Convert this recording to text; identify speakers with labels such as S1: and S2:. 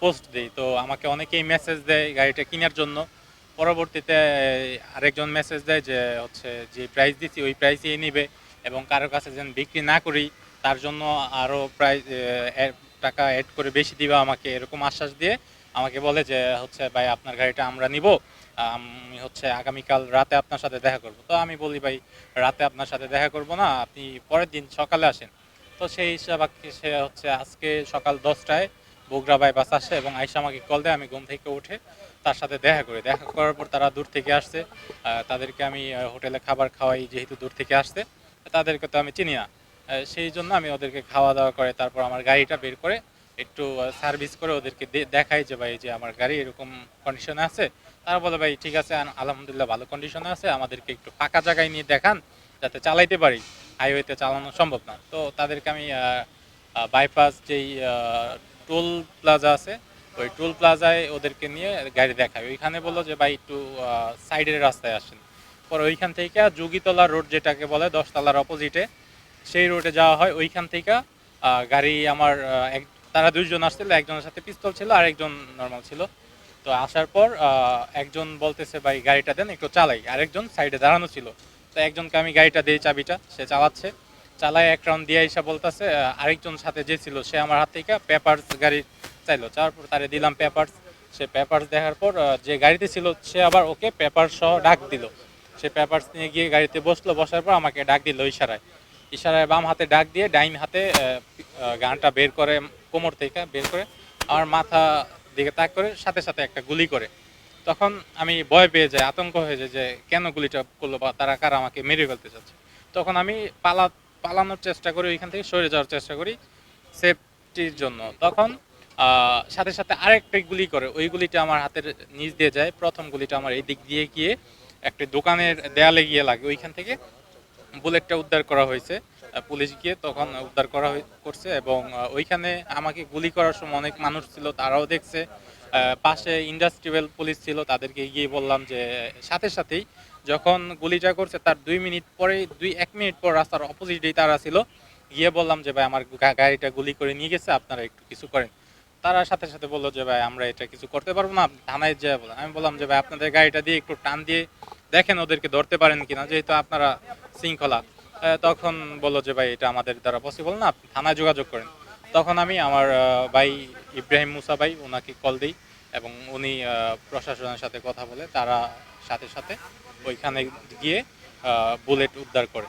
S1: Post দিই। তো আমাকে অনেকেই মেসেজ দেয় গাড়িটা কেনার জন্য। পরবর্তীতে আরেকজন মেসেজ দেয় যে হচ্ছে যে প্রাইস দিচ্ছি ওই প্রাইসেই নিবে এবং কারো কাছে যেন বিক্রি না করি তার জন্য আরও প্রাইস টাকা অ্যাড করে বেশি দিবা আমাকে, এরকম আশ্বাস দিয়ে আমাকে বলে যে হচ্ছে ভাই আপনার গাড়িটা আমরা নিব, আমি হচ্ছে আগামীকাল রাতে আপনার সাথে দেখা করব। তো আমি বলি ভাই রাতে আপনার সাথে দেখা করব না, আপনি পরের দিন সকালে আসেন। তো সেই হিসাবে সে হচ্ছে আজকে সকাল 10টায় বগুড়া বাইপাস আসে এবং আইসা আমাকে কল দেয়। আমি ঘুম থেকে উঠে তার সাথে দেখা করি। দেখা করার পর তারা দূর থেকে আসছে, তাদেরকে আমি হোটেলে খাবার খাওয়াই, যেহেতু দূর থেকে আসছে তাদেরকে তো আমি চিনি না। সেই জন্য আমি ওদেরকে খাওয়া দাওয়া করে তারপর আমার গাড়িটা বের করে একটু সার্ভিস করে ওদেরকে দেখাই যে ভাই যে আমার গাড়ি এরকম কন্ডিশনে আছে। তারা বলে ভাই ঠিক আছে, আলহামদুলিল্লাহ ভালো কন্ডিশনে আছে, আমাদেরকে একটু ফাঁকা জায়গায় নিয়ে দেখান যাতে চালাইতে পারি, হাইওয়েতে চালানো সম্ভব না। তো তাদেরকে আমি বাইপাস যেই টোল প্লাজা আছে ওই টোল প্লাজায় ওদেরকে নিয়ে গাড়ি দেখায়। ওইখানে বললো যে ভাই একটু সাইডের রাস্তায় আসেন। পরে ওইখান থেকে যোগীতলা রোড যেটাকে বলে 10 তলার অপোজিটে, সেই রোডে যাওয়া হয়। ওইখান থেকে গাড়ি আমার তারা দুইজন আসছিল, একজনের সাথে পিস্তল ছিল আর একজন নর্মাল ছিল। তো আসার পর একজন বলতেছে ভাই গাড়িটা দেন একটু চালাই, আরেকজন সাইডে দাঁড়ানো ছিল। তো একজনকে আমি গাড়িটা দিই চাবিটা, সে চালাচ্ছে, চালায় এক রাউন্ড দিয়ে এসে বলতেছে আরেকজন সাথে যে ছিল সে আমার হাত থেকে পেপারস গাড়ি চাইলো, চাওয়ার পর তারে দিলাম পেপারস। সে পেপারস দেখার পর যে গাড়িতে ছিল সে আবার ওকে পেপারস সহ ডাক দিল। সে পেপারস নিয়ে গিয়ে গাড়িতে বসলো, বসার পর আমাকে ডাক দিল ইশারায়। ইশারায় বাম হাতে ডাক দিয়ে ডাইন হাতে গানটা বের করে, কোমর থেকে বের করে আমার মাথা দিকে তাক করে সাথে সাথে একটা গুলি করে। তখন আমি ভয় পেয়ে যাই, আতঙ্ক হয়ে যায় যে কেন গুলিটা করলো বা তারা কারা আমাকে মেরে ফেলতে চাচ্ছে। তখন আমি পালানোর চেষ্টা করি, ওইখান থেকে সরে যাওয়ার চেষ্টা করি সেফটির জন্য। তখন সাথে সাথে আরেকটা গুলি করে, ওই গুলিটা আমার হাতের নিচ দিয়ে যায়। প্রথম গুলিটা আমার এই দিক দিয়ে গিয়ে একটা দোকানের দেয়ালে গিয়ে লাগে, ওইখান থেকে বুলেটটা উদ্ধার করা হয়েছে। পুলিশ গিয়ে তখন উদ্ধার করছে এবং ওইখানে আমাকে গুলি করার সময় অনেক মানুষ ছিল, তারাও দেখছে। পাশে ইন্ডাস্ট্রিয়াল পুলিশ ছিল, তাদেরকে গিয়ে বললাম যে সাথে সাথেই যখন গুলিটা করছে তার 2 মিনিট পরে 1 মিনিট পর রাস্তার অপোজিটেই তারা ছিল। গিয়ে বললাম যে ভাই আমার গাড়িটা গুলি করে নিয়ে গেছে, আপনারা একটু কিছু করেন। তারা সাথে সাথে বললো যে ভাই আমরা এটা কিছু করতে পারবো না, থানায় যেয়ে বলেন। আমি বললাম যে ভাই আপনাদের গাড়িটা দিয়ে একটু টান দিয়ে দেখেন ওদেরকে ধরতে পারেন কিনা, যেহেতু আপনারা শৃঙ্খলা। তখন বললো যে ভাই এটা আমাদের দ্বারা পসিবল না, আপনি থানায় যোগাযোগ করেন। তখন আমি আমার ভাই ইব্রাহিম মুসা ভাই ওনাকে কল দিই এবং উনি প্রশাসনের সাথে কথা বলে তারা সাথে সাথে ওইখানে গিয়ে বুলেট উদ্ধার করে।